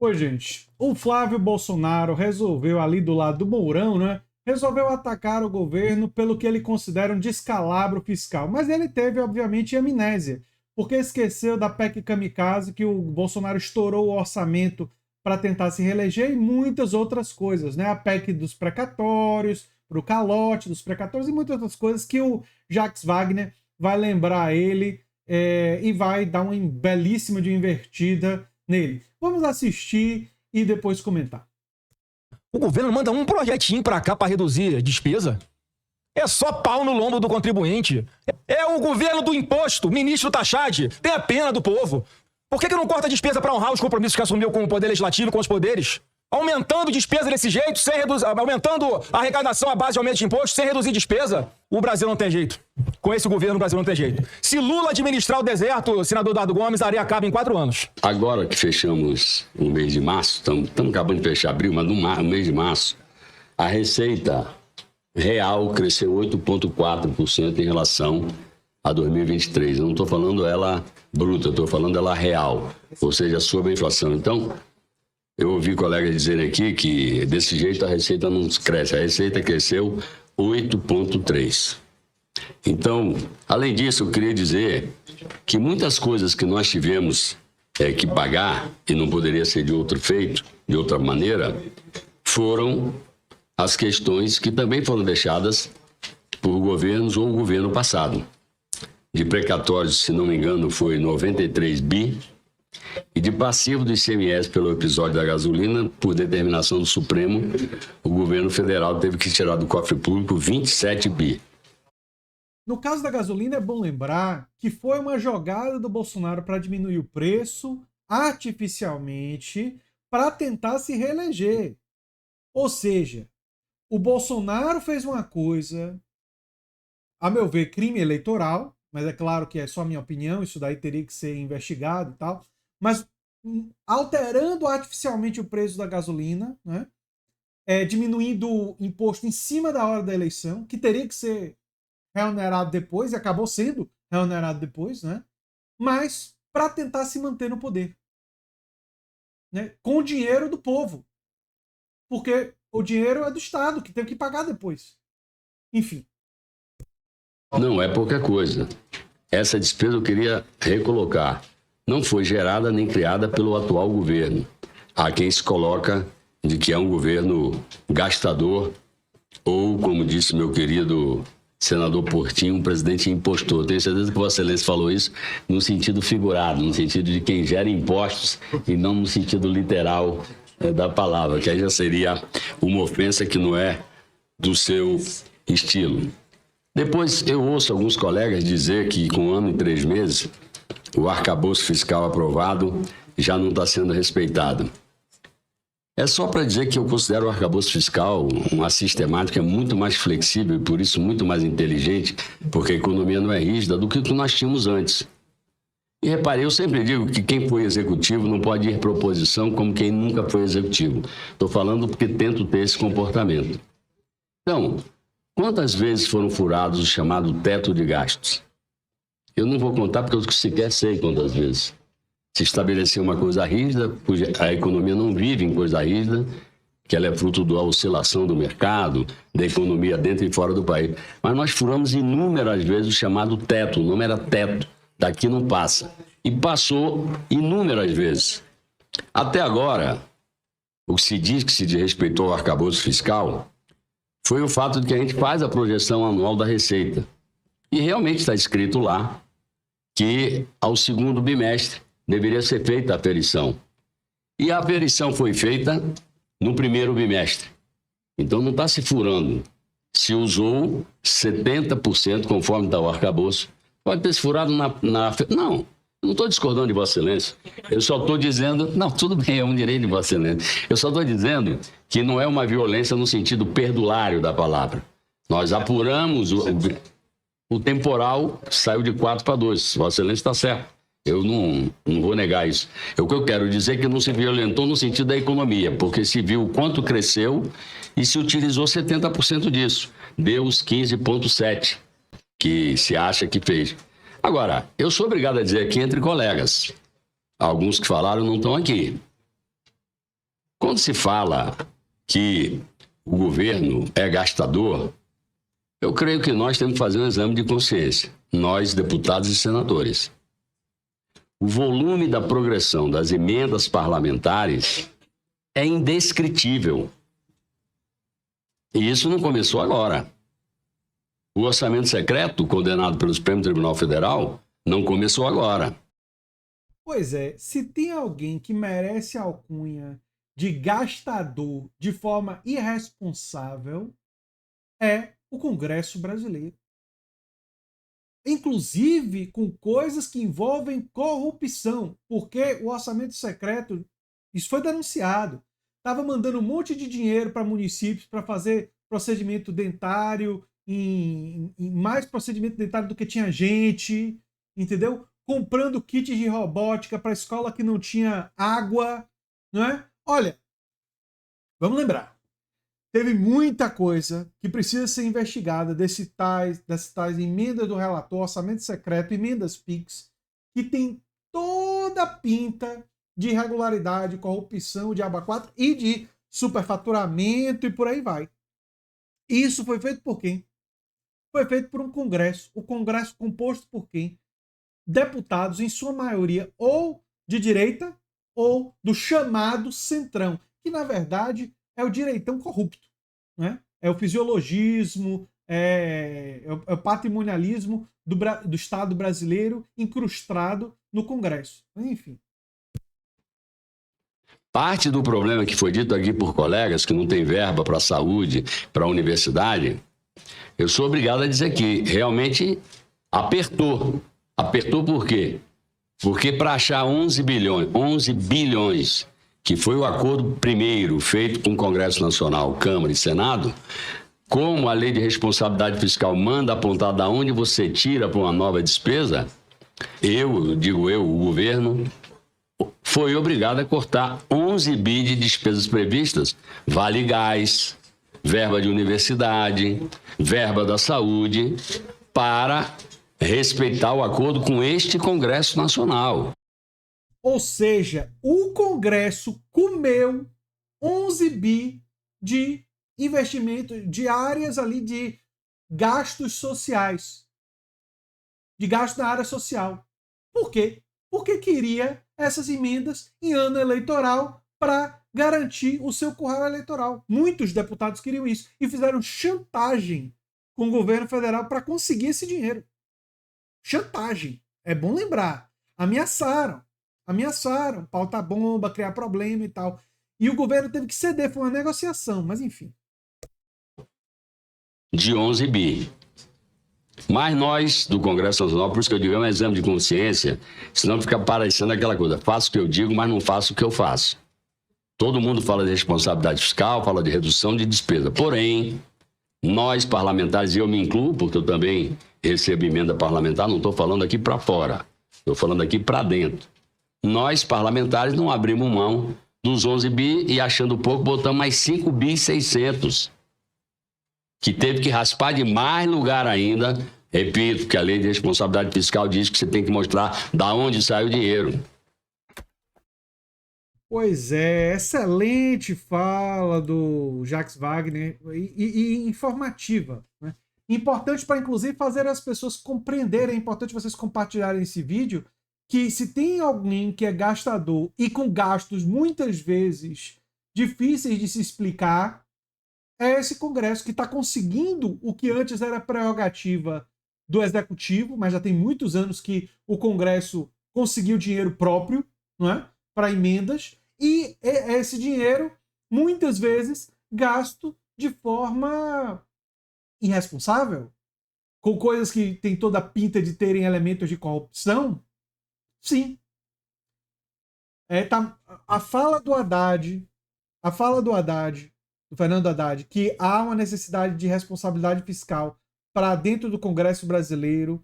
Pois, gente, o Flávio Bolsonaro resolveu ali do lado do Mourão, né? Resolveu atacar o governo pelo que ele considera um descalabro fiscal. Mas ele teve, obviamente, amnésia, porque esqueceu da PEC Kamikaze, que o Bolsonaro estourou o orçamento para tentar se reeleger e muitas outras coisas, né? A PEC dos precatórios, pro calote dos precatórios e muitas outras coisas que o Jacques Wagner vai lembrar ele e vai dar uma belíssima de invertida nele. Vamos assistir e depois comentar. O governo manda um projetinho pra cá pra reduzir a despesa. É só pau no lombo do contribuinte. É o governo do imposto, ministro Tachad. Tem a pena do povo. Por que não corta a despesa pra honrar os compromissos que assumiu com o poder legislativo, com os poderes? Aumentando despesa desse jeito, aumentando a arrecadação à base de aumento de imposto, sem reduzir despesa, o Brasil não tem jeito. Com esse governo, o Brasil não tem jeito. Se Lula administrar o deserto, senador Eduardo Gomes, a área acaba em 4 anos. Agora que fechamos o mês de março, estamos acabando de fechar abril, mas no mês de março, a receita real cresceu 8,4% em relação a 2023. Eu não estou falando ela bruta, eu estou falando ela real, ou seja, sobre a inflação. Então, eu ouvi colegas dizerem aqui que desse jeito a receita não cresce. A receita cresceu 8,3%. Então, além disso, eu queria dizer que muitas coisas que nós tivemos que pagar, e não poderia ser de outro feito, de outra maneira, foram as questões que também foram deixadas por governos ou o governo passado. De precatórios, se não me engano, foi 93 bi, e de passivo do ICMS pelo episódio da gasolina, por determinação do Supremo, o governo federal teve que tirar do cofre público 27 bi. No caso da gasolina, é bom lembrar que foi uma jogada do Bolsonaro para diminuir o preço artificialmente para tentar se reeleger. Ou seja, o Bolsonaro fez uma coisa, a meu ver, crime eleitoral, mas é claro que é só minha opinião, isso daí teria que ser investigado e tal, mas alterando artificialmente o preço da gasolina, né? Diminuindo o imposto em cima da hora da eleição, que teria que ser reonerado depois, e acabou sendo reonerado depois, né? Mas para tentar se manter no poder, né? Com o dinheiro do povo. Porque o dinheiro é do Estado, que tem que pagar depois. Enfim. Não é pouca coisa. Essa despesa eu queria recolocar. Não foi gerada nem criada pelo atual governo. Há quem se coloca de que é um governo gastador ou, como disse meu querido senador Portinho, um presidente impostor. Tenho certeza que Vossa Excelência falou isso no sentido figurado, no sentido de quem gera impostos e não no sentido literal da palavra, que aí já seria uma ofensa que não é do seu estilo. Depois eu ouço alguns colegas dizer que com 1 ano e 3 meses o arcabouço fiscal aprovado já não está sendo respeitado. É só para dizer que eu considero o arcabouço fiscal uma sistemática muito mais flexível e, por isso, muito mais inteligente, porque a economia não é rígida do que o que nós tínhamos antes. E reparei, eu sempre digo que quem foi executivo não pode ir para oposição como quem nunca foi executivo. Estou falando porque tento ter esse comportamento. Então, quantas vezes foram furados o chamado teto de gastos? Eu não vou contar porque eu sequer sei quantas vezes. Se estabeleceu uma coisa rígida, a economia não vive em coisa rígida, que ela é fruto da oscilação do mercado, da economia dentro e fora do país. Mas nós furamos inúmeras vezes o chamado teto, o nome era teto, daqui não passa. E passou inúmeras vezes. Até agora, o que se diz que se desrespeitou ao arcabouço fiscal foi o fato de que a gente faz a projeção anual da receita. E realmente está escrito lá que ao 2º bimestre deveria ser feita a aferição. E a aferição foi feita no 1º bimestre. Então não está se furando. Se usou 70% conforme está o arcabouço. Pode ter se furado na... Não, eu não estou discordando de Vossa Excelência. Eu só estou dizendo... Não, tudo bem, é um direito de Vossa Excelência. Eu só estou dizendo que não é uma violência no sentido perdulário da palavra. Nós apuramos... O temporal saiu de 4 para 2. Vossa Excelência está certo. Eu não vou negar isso. O que eu quero dizer é que não se violentou no sentido da economia, porque se viu o quanto cresceu e se utilizou 70% disso. Deu os 15,7% que se acha que fez. Agora, eu sou obrigado a dizer aqui entre colegas. Alguns que falaram não estão aqui. Quando se fala que o governo é gastador, eu creio que nós temos que fazer um exame de consciência, nós, deputados e senadores. O volume da progressão das emendas parlamentares é indescritível. E isso não começou agora. O orçamento secreto, condenado pelo Supremo Tribunal Federal, não começou agora. Pois é, se tem alguém que merece a alcunha de gastador de forma irresponsável, é o Congresso brasileiro. Inclusive com coisas que envolvem corrupção, porque o orçamento secreto, isso foi denunciado, estava mandando um monte de dinheiro para municípios para fazer procedimento dentário, em mais procedimento dentário do que tinha gente, entendeu? Comprando kits de robótica para escola que não tinha água, não é? Olha, vamos lembrar, teve muita coisa que precisa ser investigada dessas tais emendas do relator, orçamento secreto, emendas PIX, que tem toda a pinta de irregularidade, corrupção, de aba 4 e de superfaturamento e por aí vai. Isso foi feito por quem? Foi feito por um Congresso. O Congresso composto por quem? Deputados, em sua maioria, ou de direita, ou do chamado centrão, que na verdade é o direitão corrupto, né? É o fisiologismo, é o patrimonialismo do Estado brasileiro incrustado no Congresso. Enfim. Parte do problema que foi dito aqui por colegas, que não tem verba para a saúde, para a universidade, eu sou obrigado a dizer que realmente apertou. Apertou por quê? Porque para achar 11 bilhões, que foi o acordo primeiro feito com o Congresso Nacional, Câmara e Senado, como a lei de responsabilidade fiscal manda apontar de onde você tira para uma nova despesa, o governo foi obrigado a cortar 11 bi de despesas previstas, vale gás, verba de universidade, verba da saúde, para respeitar o acordo com este Congresso Nacional. Ou seja, o Congresso comeu 11 bi de investimento, de áreas ali de gastos sociais, de gasto na área social. Por quê? Porque queria essas emendas em ano eleitoral para garantir o seu curral eleitoral. Muitos deputados queriam isso e fizeram chantagem com o governo federal para conseguir esse dinheiro. Chantagem. É bom lembrar. Ameaçaram, pauta bomba, criar problema e tal. E o governo teve que ceder, foi uma negociação, mas enfim. De 11 bi. Mas nós, do Congresso Nacional, por isso que eu digo, é um exame de consciência, senão fica parecendo aquela coisa, faço o que eu digo, mas não faço o que eu faço. Todo mundo fala de responsabilidade fiscal, fala de redução de despesa. Porém, nós parlamentares, e eu me incluo, porque eu também recebo emenda parlamentar, não estou falando aqui para fora, estou falando aqui para dentro. Nós, parlamentares, não abrimos mão dos 11 bi e, achando pouco, botamos mais 5 bi e 600, que teve que raspar de mais lugar ainda. Repito, que a lei de responsabilidade fiscal diz que você tem que mostrar de onde sai o dinheiro. Pois é, excelente fala do Jacques Wagner e informativa, né? Importante para, inclusive, fazer as pessoas compreenderem, é importante vocês compartilharem esse vídeo, que se tem alguém que é gastador e com gastos muitas vezes difíceis de se explicar, é esse Congresso que está conseguindo o que antes era prerrogativa do Executivo, mas já tem muitos anos que o Congresso conseguiu dinheiro próprio, não é? Para emendas, e esse dinheiro, muitas vezes, gasto de forma irresponsável, com coisas que tem toda a pinta de terem elementos de corrupção. Sim. A fala do Haddad, do Fernando Haddad, que há uma necessidade de responsabilidade fiscal para dentro do Congresso brasileiro,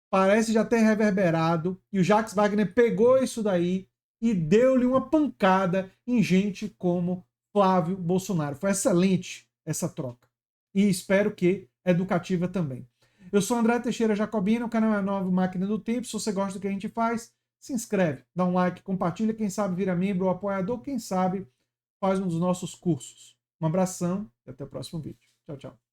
parece já ter reverberado, e o Jacques Wagner pegou isso daí e deu-lhe uma pancada em gente como Flávio Bolsonaro. Foi excelente essa troca. E espero que educativa também. Eu sou André Teixeira Jacobina, o canal é Nova Máquina do Tempo. Se você gosta do que a gente faz, se inscreve, dá um like, compartilha, quem sabe vira membro ou apoiador, quem sabe faz um dos nossos cursos. Um abração e até o próximo vídeo. Tchau, tchau.